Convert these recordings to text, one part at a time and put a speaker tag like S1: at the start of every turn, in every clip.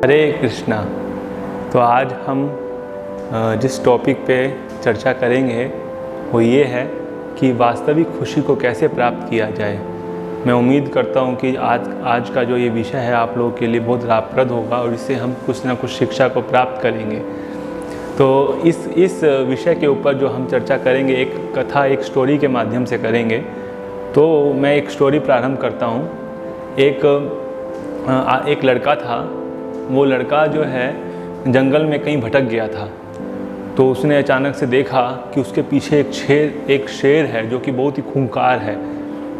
S1: हरे कृष्णा। तो आज हम जिस टॉपिक पे चर्चा करेंगे वो ये है कि वास्तविक खुशी को कैसे प्राप्त किया जाए। मैं उम्मीद करता हूँ कि आज का जो ये विषय है आप लोगों के लिए बहुत लाभप्रद होगा और इससे हम कुछ ना कुछ शिक्षा को प्राप्त करेंगे। तो इस विषय के ऊपर जो हम चर्चा करेंगे एक कथा, एक स्टोरी के माध्यम से करेंगे। तो मैं एक स्टोरी प्रारंभ करता हूँ। एक लड़का था। वो लड़का जो है जंगल में कहीं भटक गया था। तो उसने अचानक से देखा कि उसके पीछे एक शेर है जो कि बहुत ही खूंखार है।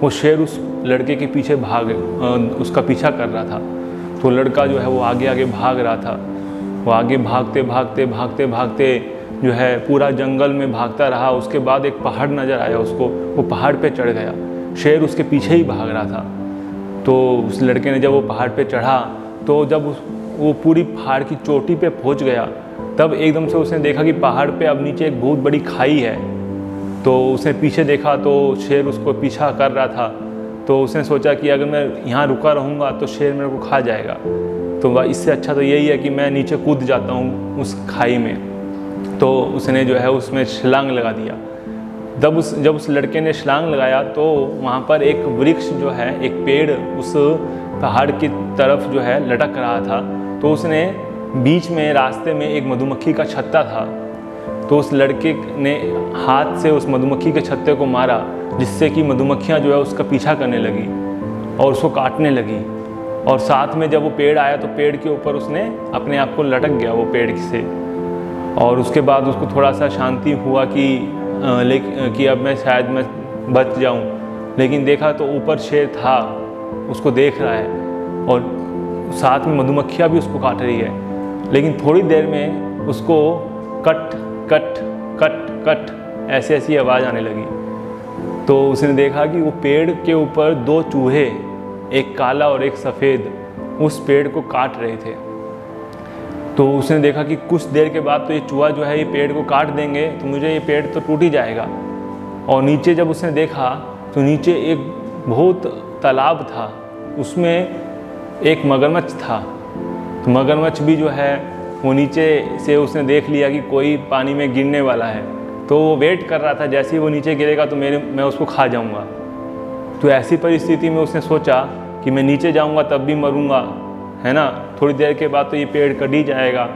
S1: वो शेर उस लड़के के पीछे उसका पीछा कर रहा था। तो लड़का जो है वो आगे आगे भाग रहा था। वो आगे भागते जो है पूरा जंगल में भागता रहा। उसके बाद एक पहाड़ नज़र आया उसको। वो पहाड़ पे चढ़ गया। शेर उसके पीछे ही भाग रहा था। तो उस लड़के ने जब वो पहाड़ पे चढ़ा तो जब वो पूरी पहाड़ की चोटी पे पहुंच गया तब एकदम से उसने देखा कि पहाड़ पे अब नीचे एक बहुत बड़ी खाई है। तो उसने पीछे देखा तो शेर उसको पीछा कर रहा था। तो उसने सोचा कि अगर मैं यहाँ रुका रहूँगा तो शेर मेरे को खा जाएगा। तो इससे अच्छा तो यही है कि मैं नीचे कूद जाता हूँ उस खाई में। तो उसने जो है उसमें छलांग लगा दिया। जब उस लड़के ने छलांग लगाया तो वहाँ पर एक वृक्ष जो है, एक पेड़ उस पहाड़ की तरफ जो है लटक रहा था। तो उसने बीच में रास्ते में एक मधुमक्खी का छत्ता था। तो उस लड़के ने हाथ से उस मधुमक्खी के छत्ते को मारा, जिससे कि मधुमक्खियाँ जो है उसका पीछा करने लगी और उसको काटने लगी। और साथ में जब वो पेड़ आया तो पेड़ के ऊपर उसने अपने आप को लटक गया वो पेड़ से। और उसके बाद उसको थोड़ा सा शांति हुआ कि अब मैं शायद बच जाऊँ। लेकिन देखा तो ऊपर शेर था, उसको देख रहा है और साथ में मधुमक्खियाँ भी उसको काट रही है। लेकिन थोड़ी देर में उसको कट कट कट कट ऐसी आवाज़ आने लगी। तो उसने देखा कि वो पेड़ के ऊपर दो चूहे, एक काला और एक सफ़ेद, उस पेड़ को काट रहे थे। तो उसने देखा कि कुछ देर के बाद तो ये चूहा जो है ये पेड़ को काट देंगे तो मुझे ये पेड़ तो टूट ही जाएगा। और नीचे जब उसने देखा तो नीचे एक बहुत तालाब था, उसमें एक मगरमच्छ था। तो मगरमच्छ भी जो है वो नीचे से उसने देख लिया कि कोई पानी में गिरने वाला है। तो वो वेट कर रहा था, जैसे ही वो नीचे गिरेगा तो मैं उसको खा जाऊंगा। तो ऐसी परिस्थिति में उसने सोचा कि मैं नीचे जाऊंगा तब भी मरूंगा, है ना। थोड़ी देर के बाद तो ये पेड़ कट ही जाएगा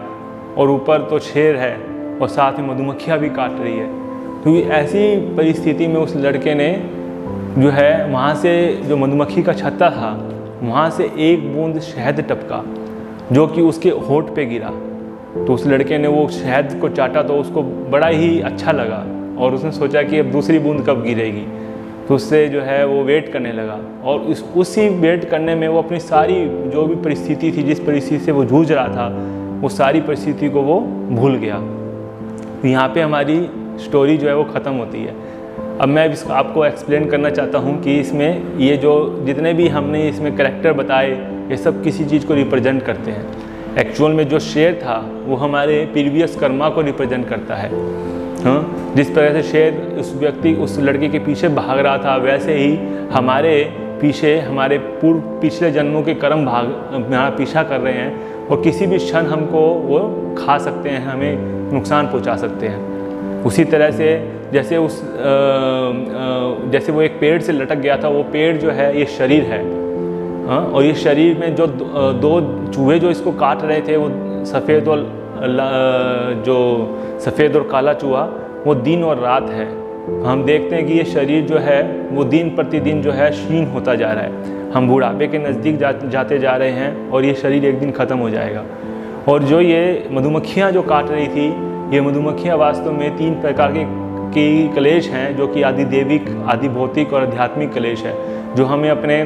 S1: और ऊपर तो शेर है और साथ में मधुमक्खियाँ भी काट रही है। तो ऐसी परिस्थिति में उस लड़के ने जो है वहाँ से जो मधुमक्खी का छत्ता था वहाँ से एक बूंद शहद टपका जो कि उसके होंठ पे गिरा। तो उस लड़के ने वो शहद को चाटा तो उसको बड़ा ही अच्छा लगा और उसने सोचा कि अब दूसरी बूंद कब गिरेगी। तो उससे जो है वो वेट करने लगा और उसी वेट करने में वो अपनी सारी जो भी परिस्थिति थी, जिस परिस्थिति से वो जूझ रहा था, वो सारी परिस्थिति को वो भूल गया। तो यहाँ पे हमारी स्टोरी जो है वो ख़त्म होती है। अब मैं इसको आपको एक्सप्लेन करना चाहता हूँ कि इसमें ये जो जितने भी हमने इसमें कैरेक्टर बताए ये सब किसी चीज़ को रिप्रेजेंट करते हैं। एक्चुअल में जो शेर था वो हमारे प्रीवियस कर्मा को रिप्रेजेंट करता है। हाँ, जिस तरह से शेर उस लड़के के पीछे भाग रहा था, वैसे ही हमारे पीछे हमारे पिछले जन्मों के कर्म हमारा पीछा कर रहे हैं और किसी भी क्षण हमको वो खा सकते हैं, हमें नुकसान पहुँचा सकते हैं। उसी तरह से जैसे वो एक पेड़ से लटक गया था, वो पेड़ जो है ये शरीर है। हाँ, और ये शरीर में जो दो चूहे जो इसको काट रहे थे, वो सफ़ेद और काला चूहा, वो दिन और रात है। हम देखते हैं कि ये शरीर जो है वो दिन प्रतिदिन जो है क्षीण होता जा रहा है। हम बुढ़ापे के नज़दीक जाते जा रहे हैं और ये शरीर एक दिन ख़त्म हो जाएगा। और जो ये मधुमक्खियाँ जो काट रही थी, ये मधुमक्खियाँ वास्तव में 3 प्रकार की क्लेश हैं, जो कि आदि देविक, आदि भौतिक और आध्यात्मिक क्लेश है। जो हमें अपने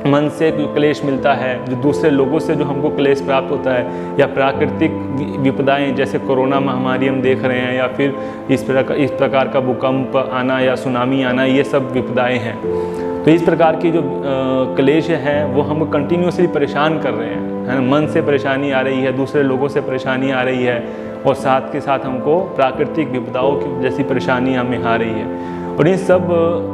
S1: मन से क्लेश मिलता है, जो दूसरे लोगों से जो हमको क्लेश प्राप्त होता है, या प्राकृतिक विपदाएं जैसे कोरोना महामारी हम देख रहे हैं, या फिर इस प्रकार का भूकंप आना या सुनामी आना, ये सब विपदाएं हैं। तो इस प्रकार की जो क्लेश हैं वो हम कंटिन्यूसली परेशान कर रहे हैं, है ना। मन से परेशानी आ रही है, दूसरे लोगों से परेशानी आ रही है और साथ के साथ हमको प्राकृतिक विपदाओं की जैसी परेशानी हमें आ रही है। और इन सब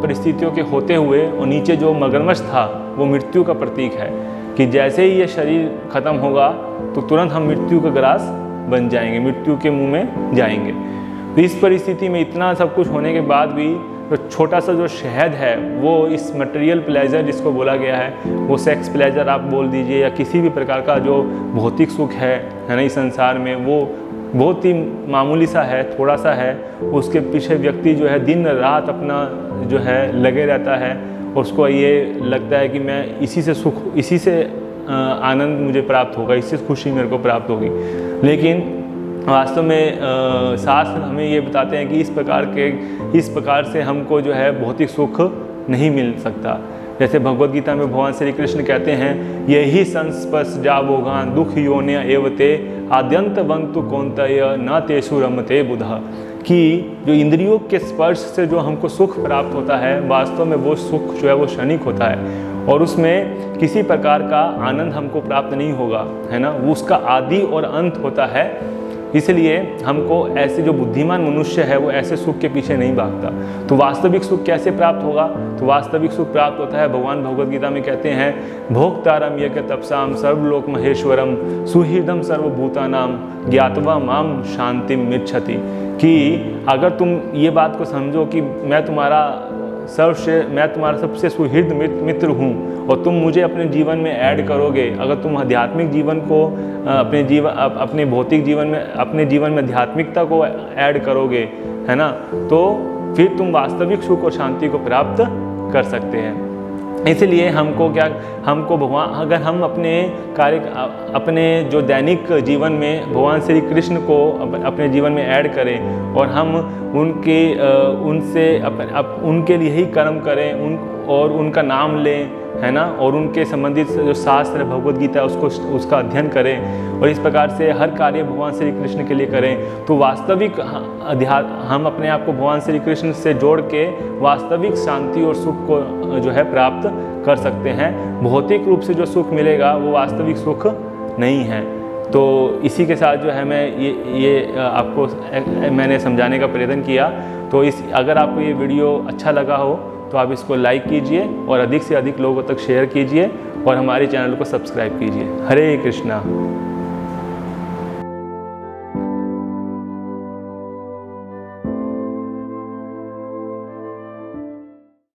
S1: परिस्थितियों के होते हुए और नीचे जो मगरमच्छ था वो मृत्यु का प्रतीक है कि जैसे ही ये शरीर ख़त्म होगा तो तुरंत हम मृत्यु का ग्रास बन जाएंगे, मृत्यु के मुंह में जाएंगे। तो इस परिस्थिति में इतना सब कुछ होने के बाद भी तो छोटा सा जो शहद है वो इस मटेरियल प्लेजर जिसको बोला गया है, वो सेक्स प्लेजर आप बोल दीजिए या किसी भी प्रकार का जो भौतिक सुख है ना इस संसार में, वो बहुत ही मामूली सा है, थोड़ा सा है। उसके पीछे व्यक्ति जो है दिन रात अपना जो है लगे रहता है, उसको ये लगता है कि मैं इसी से सुख, इसी से आनंद मुझे प्राप्त होगा, इससे खुशी मेरे को प्राप्त होगी। लेकिन वास्तव में शास्त्र हमें ये बताते हैं कि इस प्रकार से हमको जो है भौतिक सुख नहीं मिल सकता। जैसे भगवद गीता में भगवान श्री कृष्ण कहते हैं, यही संस्पर्श जावोगान दुख योन्य एवते आद्यंत वंतु कौंतय न तेषु रमते बुधा, कि जो इंद्रियों के स्पर्श से जो हमको सुख प्राप्त होता है, वास्तव में वो सुख जो है वो क्षणिक होता है और उसमें किसी प्रकार का आनंद हमको प्राप्त नहीं होगा, है ना। वो उसका आदि और अंत होता है। इसलिए हमको ऐसे जो बुद्धिमान मनुष्य है वो ऐसे सुख के पीछे नहीं भागता। तो वास्तविक सुख कैसे प्राप्त होगा? तो वास्तविक सुख प्राप्त होता है, भगवान भगवद गीता में कहते हैं, भोक्तारम यज्ञ तपसाम सर्वलोक महेश्वरम सुहृदम सर्वभूतानाम ज्ञातवा माम शांतिम मिच्छति, कि अगर तुम ये बात को समझो कि मैं तुम्हारा सबसे सुहृद मित्र हूँ और तुम मुझे अपने जीवन में ऐड करोगे, अगर तुम आध्यात्मिक जीवन को अपने भौतिक जीवन में, अपने जीवन में आध्यात्मिकता को ऐड करोगे, है ना, तो फिर तुम वास्तविक सुख और शांति को प्राप्त कर सकते हैं। इसलिए हमको भगवान, अगर हम अपने जो दैनिक जीवन में भगवान श्री कृष्ण को अपने जीवन में ऐड करें और हम उनके लिए ही कर्म करें, और उनका नाम लें, है ना, और उनके संबंधित जो शास्त्र है भगवद गीता उसका अध्ययन करें और इस प्रकार से हर कार्य भगवान श्री कृष्ण के लिए करें, तो वास्तविक हम अपने आप को भगवान श्री कृष्ण से जोड़ के वास्तविक शांति और सुख को जो है प्राप्त कर सकते हैं। भौतिक रूप से जो सुख मिलेगा वो वास्तविक सुख नहीं है। तो इसी के साथ जो है मैं ये आपको मैंने समझाने का प्रयत्न किया। तो अगर आपको ये वीडियो अच्छा लगा हो तो आप इसको लाइक कीजिए और अधिक से अधिक लोगों तक शेयर कीजिए और हमारे चैनल को सब्सक्राइब कीजिए। हरे कृष्णा।